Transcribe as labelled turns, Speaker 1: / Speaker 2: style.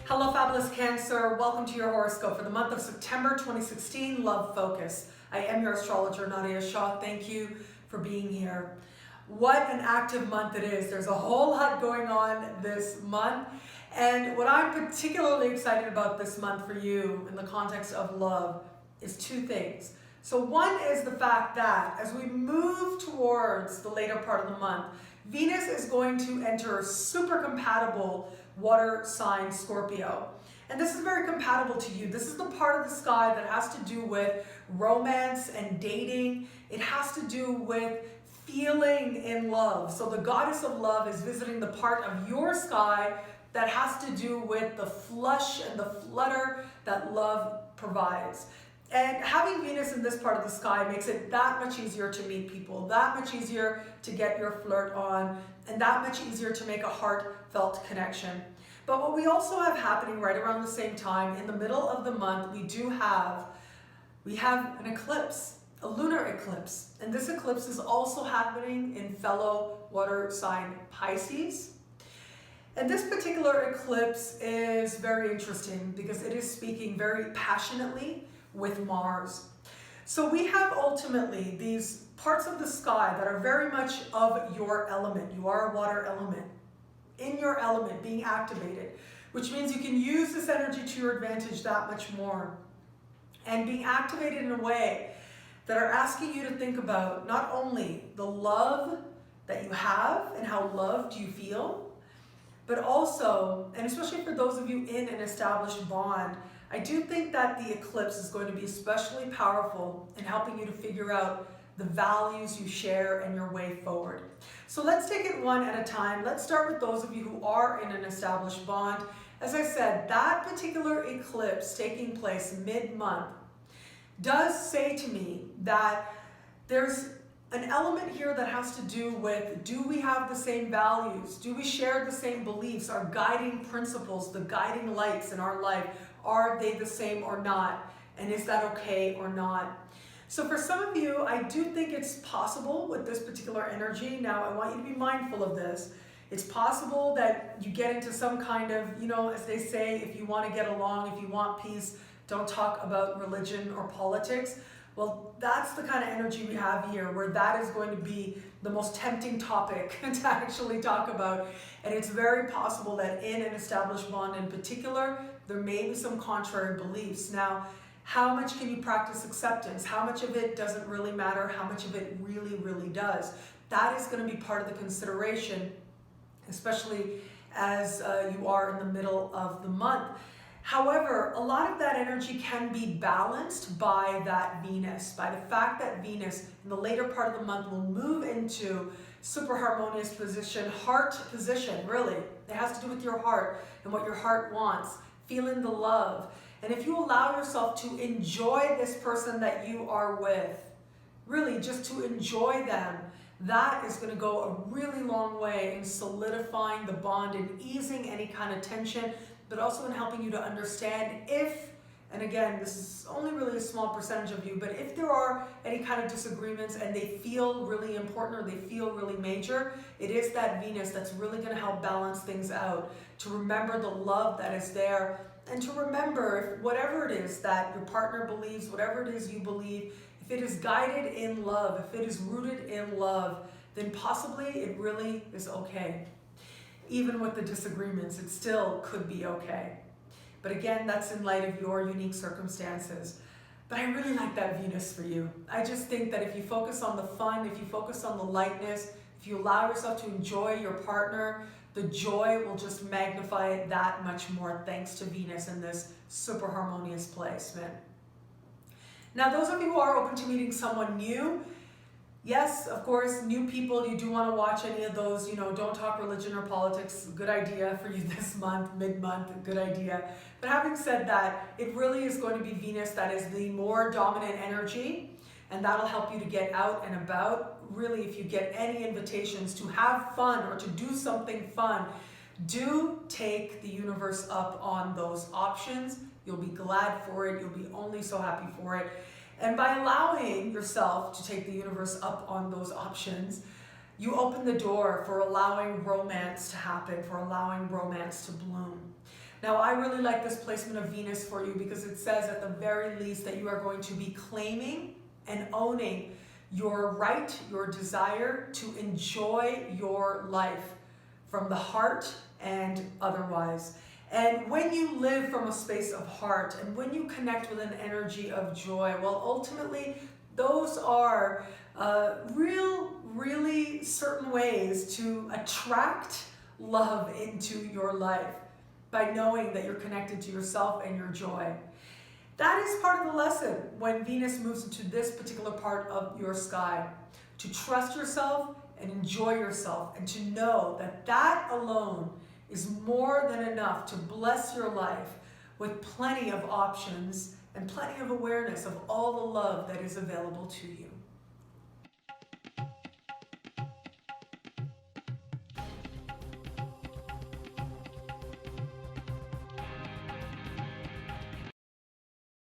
Speaker 1: Hello, Fabulous Cancer. Welcome to your horoscope for the month of September 2016, Love Focus. I am your astrologer, Nadiya Shah. Thank you for being here. What an active month it is. There's a whole lot going on this month. And what I'm particularly excited about this month for you in the context of love is two things. So one is the fact that as we move towards the later part of the month, Venus is going to enter super compatible water sign Scorpio. And this is very compatible to you. This is the part of the sky that has to do with romance and dating. It has to do with feeling in love. So the goddess of love is visiting the part of your sky that has to do with the flush and the flutter that love provides. And having Venus in this part of the sky makes it that much easier to meet people, that much easier to get your flirt on, and that much easier to make a heartfelt connection. But what we also have happening right around the same time, in the middle of the month, we have an eclipse, a lunar eclipse. And this eclipse is also happening in fellow water sign Pisces. And this particular eclipse is very interesting because it is speaking very passionately with Mars. So we have ultimately these parts of the sky that are very much of your element. You are a water element. In your element being activated, which means you can use this energy to your advantage that much more. And being activated in a way that are asking you to think about not only the love that you have and how loved you feel, but also, and especially for those of you in an established bond, I do think that the eclipse is going to be especially powerful in helping you to figure out the values you share and your way forward. So let's take it one at a time. Let's start with those of you who are in an established bond. As I said, that particular eclipse taking place mid-month does say to me that there's an element here that has to do with, do we have the same values? Do we share the same beliefs? Our guiding principles, the guiding lights in our life, are they the same or not? And is that okay or not? So for some of you, I do think it's possible with this particular energy. Now, I want you to be mindful of this. It's possible that you get into some kind of, as they say, if you want to get along, if you want peace, don't talk about religion or politics. Well, that's the kind of energy we have here, where that is going to be the most tempting topic to actually talk about. And it's very possible that in an established bond in particular, there may be some contrary beliefs. Now, how much can you practice acceptance? How much of it doesn't really matter? How much of it really, really does? That is going to be part of the consideration, especially as you are in the middle of the month. However, a lot of that energy can be balanced by that Venus, by the fact that Venus in the later part of the month will move into super harmonious position, heart position, really. It has to do with your heart and what your heart wants, feeling the love. And if you allow yourself to enjoy this person that you are with, really just to enjoy them, that is going to go a really long way in solidifying the bond and easing any kind of tension, but also in helping you to understand if, and again, this is only really a small percentage of you, but if there are any kind of disagreements and they feel really important or they feel really major, it is that Venus that's really going to help balance things out, to remember the love that is there. And to remember, if whatever it is that your partner believes, whatever it is you believe, if it is guided in love, if it is rooted in love, then possibly it really is okay. Even with the disagreements, it still could be okay. But again, that's in light of your unique circumstances. But I really like that Venus for you. I just think that if you focus on the fun, if you focus on the lightness, if you allow yourself to enjoy your partner, the joy will just magnify it that much more thanks to Venus in this super harmonious placement. Now, those of you who are open to meeting someone new, yes, of course, new people, you do want to watch any of those, don't talk religion or politics, good idea for you this month, mid-month, good idea. But having said that, it really is going to be Venus that is the more dominant energy, and that'll help you to get out and about. Really, if you get any invitations to have fun or to do something fun, do take the universe up on those options. You'll be glad for it. You'll be only so happy for it. And by allowing yourself to take the universe up on those options, you open the door for allowing romance to happen, for allowing romance to bloom. Now, I really like this placement of Venus for you because it says at the very least that you are going to be claiming and owning your right, your desire to enjoy your life from the heart and otherwise. And when you live from a space of heart and when you connect with an energy of joy, well, ultimately, those are really certain ways to attract love into your life by knowing that you're connected to yourself and your joy. That is part of the lesson when Venus moves into this particular part of your sky. To trust yourself and enjoy yourself and to know that that alone is more than enough to bless your life with plenty of options and plenty of awareness of all the love that is available to you.